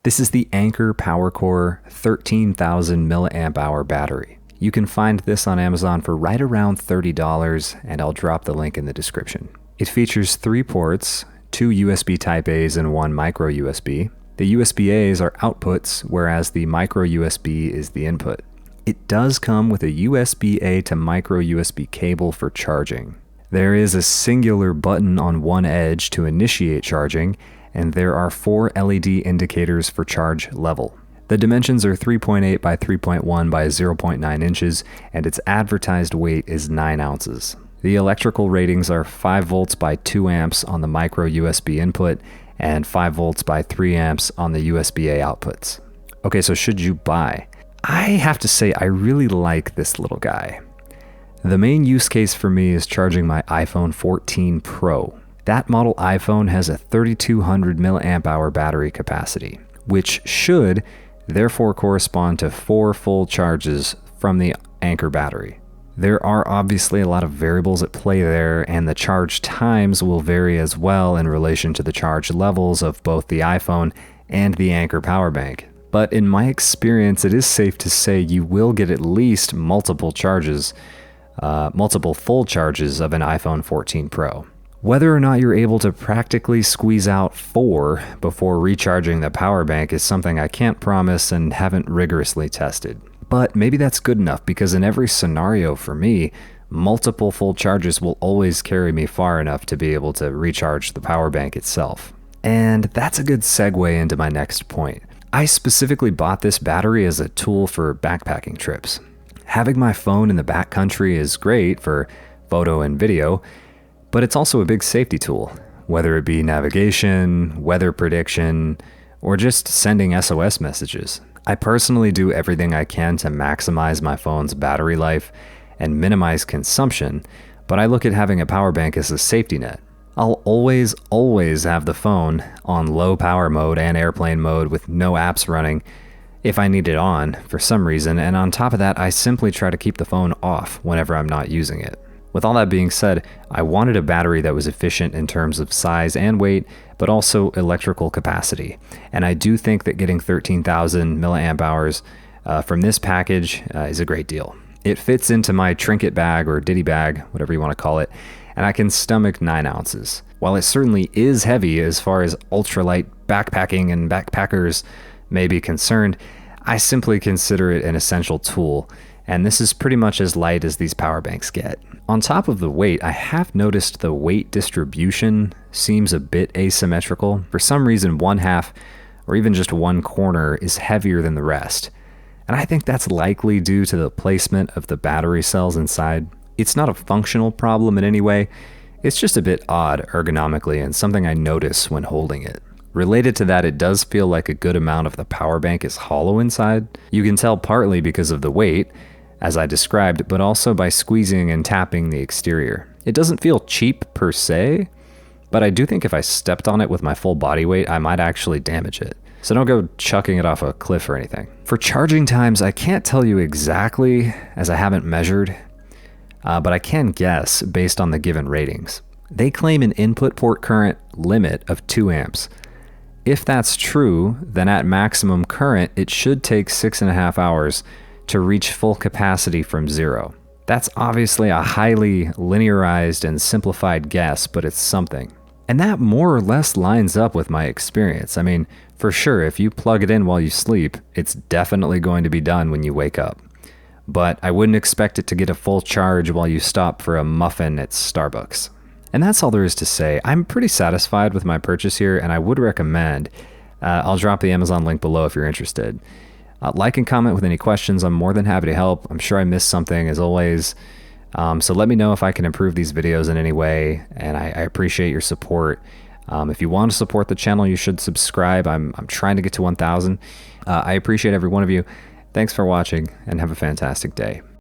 This is the Anker PowerCore 13,000 milliamp hour battery. You can find this on Amazon for right around $30, and I'll drop the link in the description. It features 3 ports, 2 USB Type-A's and 1 micro USB. The USB-A's are outputs, whereas the micro USB is the input. It does come with a USB-A to micro USB cable for charging. There is a singular button on one edge to initiate charging, and there are 4 LED indicators for charge level. The dimensions are 3.8 by 3.1 by 0.9 inches, and its advertised weight is 9 ounces. The electrical ratings are 5 volts by 2 amps on the micro USB input, and 5 volts by 3 amps on the USB-A outputs. Okay, so should you buy? I have to say I really like this little guy. The main use case for me is charging my iPhone 14 Pro. That model iPhone has a 3200 milliamp hour battery capacity, which should therefore correspond to 4 full charges from the Anker battery. There are obviously a lot of variables at play there, and the charge times will vary as well in relation to the charge levels of both the iPhone and the Anker power bank. But in my experience, it is safe to say you will get at least multiple full charges of an iPhone 14 Pro. Whether or not you're able to practically squeeze out 4 before recharging the power bank is something I can't promise and haven't rigorously tested. But maybe that's good enough, because in every scenario for me, multiple full charges will always carry me far enough to be able to recharge the power bank itself. And that's a good segue into my next point. I specifically bought this battery as a tool for backpacking trips. Having my phone in the backcountry is great for photo and video, but it's also a big safety tool, whether it be navigation, weather prediction, or just sending SOS messages. I personally do everything I can to maximize my phone's battery life and minimize consumption, but I look at having a power bank as a safety net. I'll always have the phone on low power mode and airplane mode with no apps running if I need it on for some reason, and on top of that, I simply try to keep the phone off whenever I'm not using it. With all that being said, I wanted a battery that was efficient in terms of size and weight, but also electrical capacity. And I do think that getting 13,000 milliamp hours from this package is a great deal. It fits into my trinket bag or ditty bag, whatever you want to call it, and I can stomach 9 ounces. While it certainly is heavy as far as ultralight backpacking and backpackers may be concerned, I simply consider it an essential tool, and this is pretty much as light as these power banks get. On top of the weight, I have noticed the weight distribution seems a bit asymmetrical. For some reason, one half or even just one corner is heavier than the rest, and I think that's likely due to the placement of the battery cells inside. It's not a functional problem in any way, it's just a bit odd ergonomically and something I notice when holding it. Related to that, it does feel like a good amount of the power bank is hollow inside. You can tell partly because of the weight, as I described, but also by squeezing and tapping the exterior. It doesn't feel cheap per se, but I do think if I stepped on it with my full body weight, I might actually damage it. So don't go chucking it off a cliff or anything. For charging times, I can't tell you exactly, as I haven't measured, but I can guess based on the given ratings. They claim an input port current limit of 2 amps. If that's true, then at maximum current, it should take 6.5 hours to reach full capacity from 0. That's obviously a highly linearized and simplified guess, but it's something. And that more or less lines up with my experience. I mean, for sure, if you plug it in while you sleep, it's definitely going to be done when you wake up. But I wouldn't expect it to get a full charge while you stop for a muffin at Starbucks. And that's all there is to say. I'm pretty satisfied with my purchase here, and I would recommend. I'll drop the Amazon link below if you're interested. Like and comment with any questions. I'm more than happy to help. I'm sure I missed something as always. So let me know if I can improve these videos in any way, and I appreciate your support. If you want to support the channel, you should subscribe. I'm trying to get to 1,000. I appreciate every one of you. Thanks for watching, and have a fantastic day.